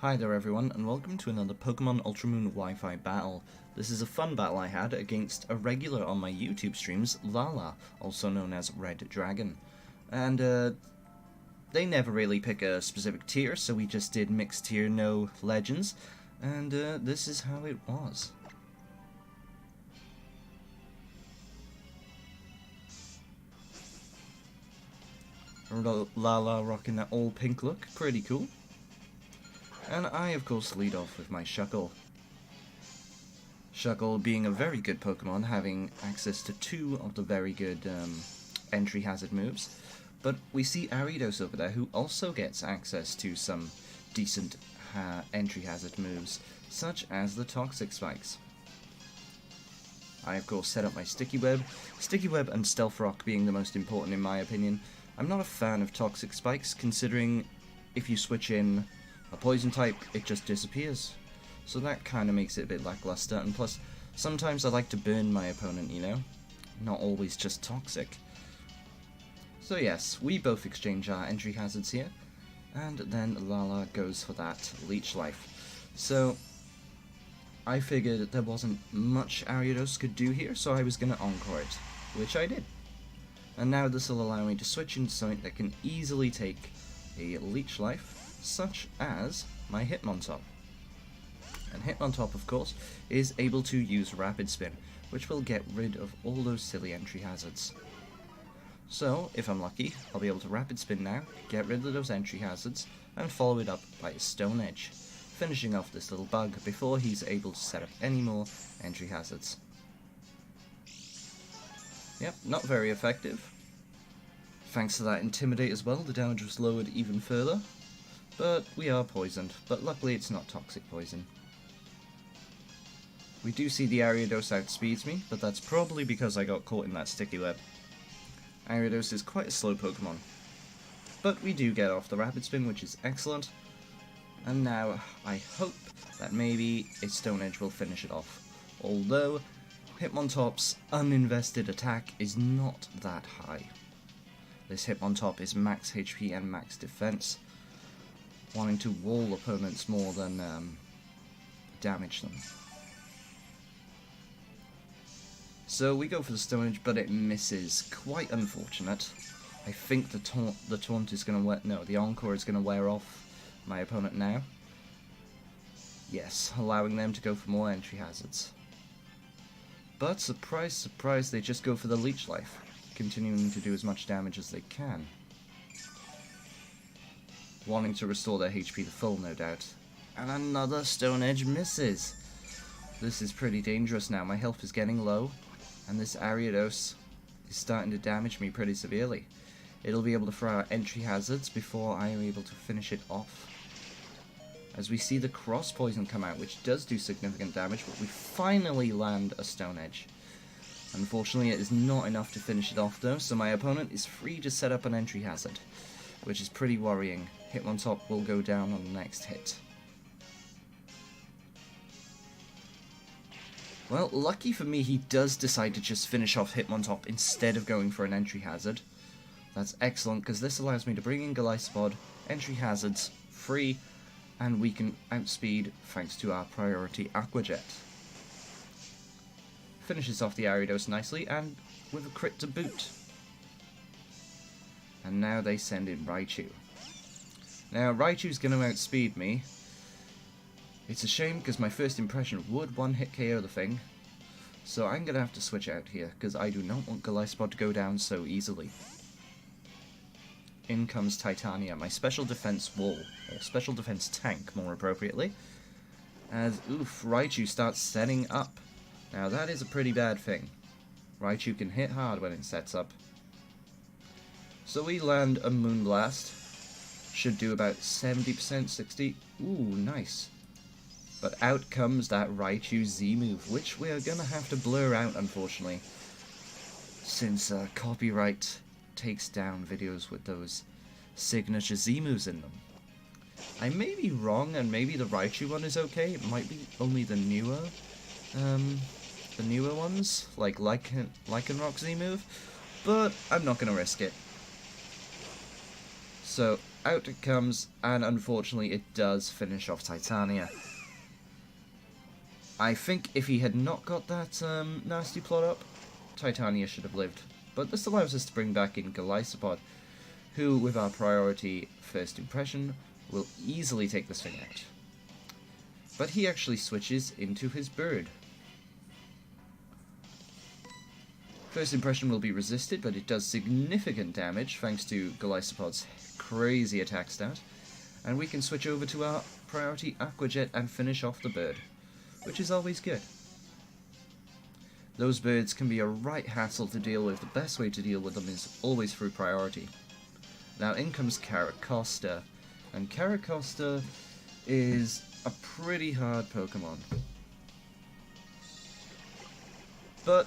Hi there everyone, and welcome to another Pokemon Ultramoon Wi-Fi battle. This is a fun battle I had against a regular on my YouTube streams, Lala, also known as Red Dragon. And they never really pick a specific tier, so we just did mixed tier, no legends, and this is how it was. Lala rocking that all pink look, pretty cool. And I, of course, lead off with my Shuckle. Shuckle being a very good Pokemon, having access to two of the very good entry hazard moves. But we see Ariados over there, who also gets access to some decent entry hazard moves, such as the Toxic Spikes. I, of course, set up my Sticky Web. Sticky Web and Stealth Rock being the most important in my opinion. I'm not a fan of Toxic Spikes, considering if you switch in a poison type, it just disappears. So that kind of makes it a bit lackluster, and plus, sometimes I like to burn my opponent, you know? Not always just toxic. So yes, we both exchange our entry hazards here, and then Lala goes for that Leech Life. So, I figured there wasn't much Ariados could do here, so I was going to Encore it, which I did. And now this will allow me to switch into something that can easily take a Leech Life, such as my Hitmontop. And Hitmontop, of course, is able to use Rapid Spin, which will get rid of all those silly entry hazards. So, if I'm lucky, I'll be able to Rapid Spin now, get rid of those entry hazards, and follow it up by a Stone Edge, finishing off this little bug before he's able to set up any more entry hazards. Yep, not very effective. Thanks to that Intimidate as well, the damage was lowered even further. But we are poisoned, but luckily it's not toxic poison. We do see the Ariados outspeeds me, but that's probably because I got caught in that Sticky Web. Ariados is quite a slow Pokemon. But we do get off the Rapid Spin, which is excellent. And now, I hope that maybe a Stone Edge will finish it off. Although, Hitmontop's uninvested attack is not that high. This Hitmontop is max HP and max defense, wanting to wall opponents more than damage them. So we go for the Stone Edge, but it misses. Quite unfortunate. I think the taunt is going to wear... No, the Encore is going to wear off my opponent now. Yes, allowing them to go for more entry hazards. But surprise, surprise, they just go for the Leech Life, continuing to do as much damage as they can. Wanting to restore their HP to full, no doubt. And another Stone Edge misses. This is pretty dangerous now. My health is getting low, and this Ariados is starting to damage me pretty severely. It'll be able to throw out entry hazards before I am able to finish it off. As we see the Cross Poison come out, which does do significant damage, but we finally land a Stone Edge. Unfortunately, it is not enough to finish it off though, so my opponent is free to set up an entry hazard, which is pretty worrying. Hitmontop will go down on the next hit. Well, lucky for me, he does decide to just finish off Hitmontop instead of going for an entry hazard. That's excellent, because this allows me to bring in Golisopod, entry hazards, free, and we can outspeed thanks to our priority Aqua Jet. Finishes off the Ariados nicely, and with a crit to boot. And now they send in Raichu. Now, Raichu's going to outspeed me. It's a shame, because my first impression would one-hit KO the thing. So I'm going to have to switch out here, because I do not want Golisopod to go down so easily. In comes Titania, my special defense wall, or special defense tank, more appropriately. As, oof, Raichu starts setting up. Now that is a pretty bad thing. Raichu can hit hard when it sets up. So we land a Moonblast. Should do about 70%, 60%. Ooh, nice. But out comes that Raichu Z move, which we are going to have to blur out, unfortunately. Since copyright takes down videos with those signature Z moves in them. I may be wrong, and maybe the Raichu one is okay. It might be only the newer ones, like Lycanroc Z move, but I'm not going to risk it. So, Out it comes, and unfortunately it does finish off Titania. I think if he had not got that nasty plot up, Titania should have lived. But this allows us to bring back in Golisopod, who, with our priority first impression, will easily take this thing out. But he actually switches into his bird. First impression will be resisted, but it does significant damage thanks to Golisopod's crazy attack stat. And we can switch over to our priority Aqua Jet and finish off the bird, which is always good. Those birds can be a right hassle to deal with. The best way to deal with them is always through priority. Now in comes Caracosta, and Caracosta is a pretty hard Pokemon. But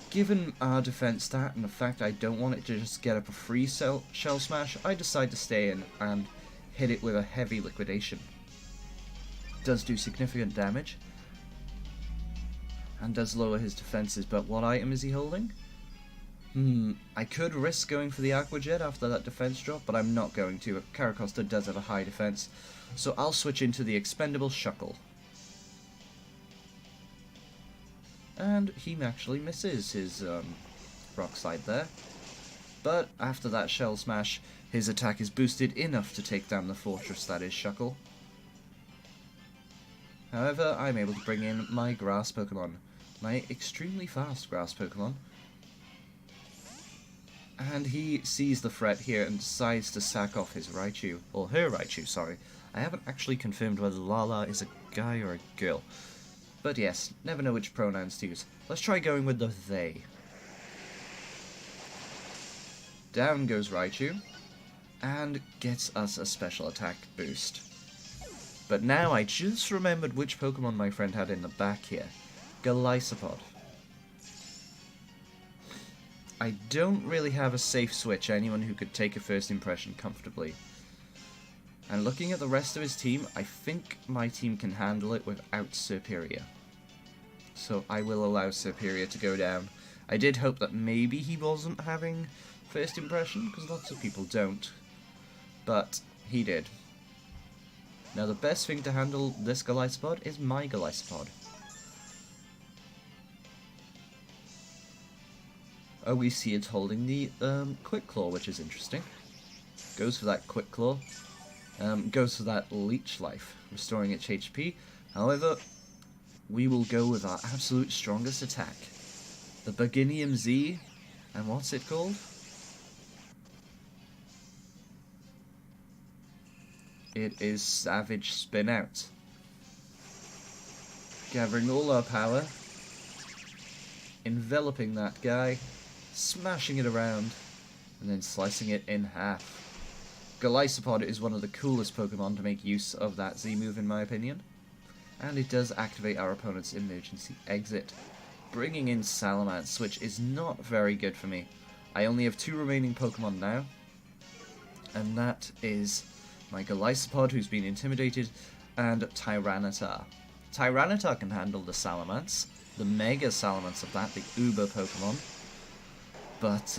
given our defense stat and the fact I don't want it to just get up a free Shell Smash, I decide to stay in and hit it with a heavy liquidation. It does do significant damage and does lower his defenses, but what item is he holding? I could risk going for the Aqua Jet after that defense drop, but I'm not going to. Caracosta does have a high defense, so I'll switch into the expendable Shuckle. And he actually misses his Rock Slide there. But after that Shell Smash, his attack is boosted enough to take down the fortress that is Shuckle. However, I'm able to bring in my Grass Pokemon. My extremely fast Grass Pokemon. And he sees the threat here and decides to sack off his Raichu. Or her Raichu, sorry. I haven't actually confirmed whether Lala is a guy or a girl. But yes, never know which pronouns to use. Let's try going with the they. Down goes Raichu, and gets us a special attack boost. But now I just remembered which Pokemon my friend had in the back here. Golisopod. I don't really have a safe switch, anyone who could take a first impression comfortably. And looking at the rest of his team, I think my team can handle it without Serperior. So I will allow Serperior to go down. I did hope that maybe he wasn't having first impression, because lots of people don't. But he did. Now the best thing to handle this Golisopod is my Golisopod. Oh, we see it's holding the Quick Claw, which is interesting. Goes for that Quick Claw. Goes for that Leech Life, restoring its HP. However, we will go with our absolute strongest attack. The Beginium Z, and what's it called? It is Savage Spin Out. Gathering all our power, enveloping that guy, smashing it around, and then slicing it in half. Golisopod is one of the coolest Pokemon to make use of that Z move in my opinion, and it does activate our opponent's emergency exit, bringing in Salamence, which is not very good for me. I only have 2 remaining Pokemon now, and that is my Golisopod, who's been intimidated, and Tyranitar. Tyranitar can handle the Salamence, the Mega Salamence of that, the Uber Pokemon, but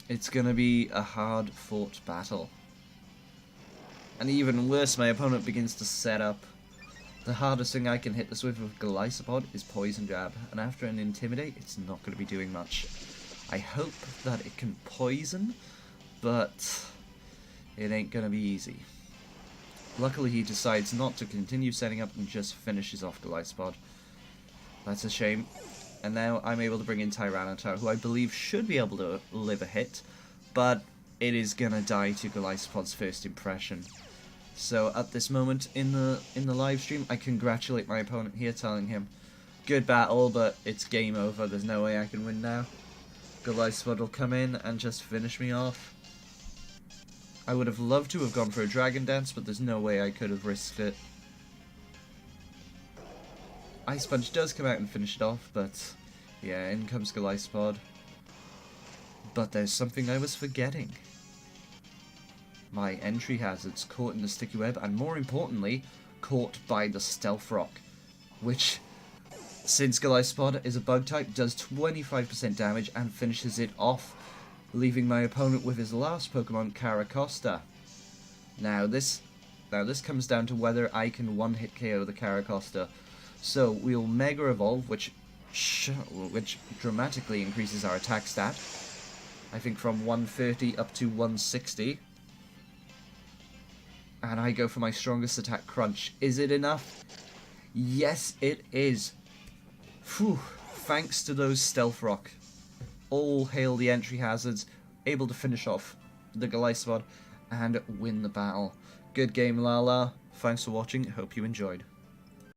it's gonna be a hard-fought battle. And even worse, my opponent begins to set up. The hardest thing I can hit this with Golisopod is Poison Jab, and after an Intimidate, it's not going to be doing much. I hope that it can poison, but it ain't going to be easy. Luckily, he decides not to continue setting up and just finishes off Golisopod. That's a shame. And now I'm able to bring in Tyranitar, who I believe should be able to live a hit, but it is going to die to Golisopod's first impression. So at this moment in the live stream, I congratulate my opponent here, telling him, good battle, but it's game over, there's no way I can win now. Golisopod will come in and just finish me off. I would have loved to have gone for a Dragon Dance, but there's no way I could have risked it. Ice Punch does come out and finish it off, but yeah, in comes Golisopod. But there's something I was forgetting. My entry hazards caught in the sticky web, and more importantly, caught by the Stealth Rock, which, since Golisopod is a bug type, does 25% damage and finishes it off leaving my opponent with his last Pokemon, Caracosta. Now this comes down to whether I can one-hit KO the Caracosta. So we'll Mega Evolve, which dramatically increases our attack stat. I think from 130 up to 160. And I go for my strongest attack, Crunch. Is it enough? Yes, it is. Phew. Thanks to those Stealth Rock. All hail the entry hazards. Able to finish off the Golisopod and win the battle. Good game, Lala. Thanks for watching. Hope you enjoyed.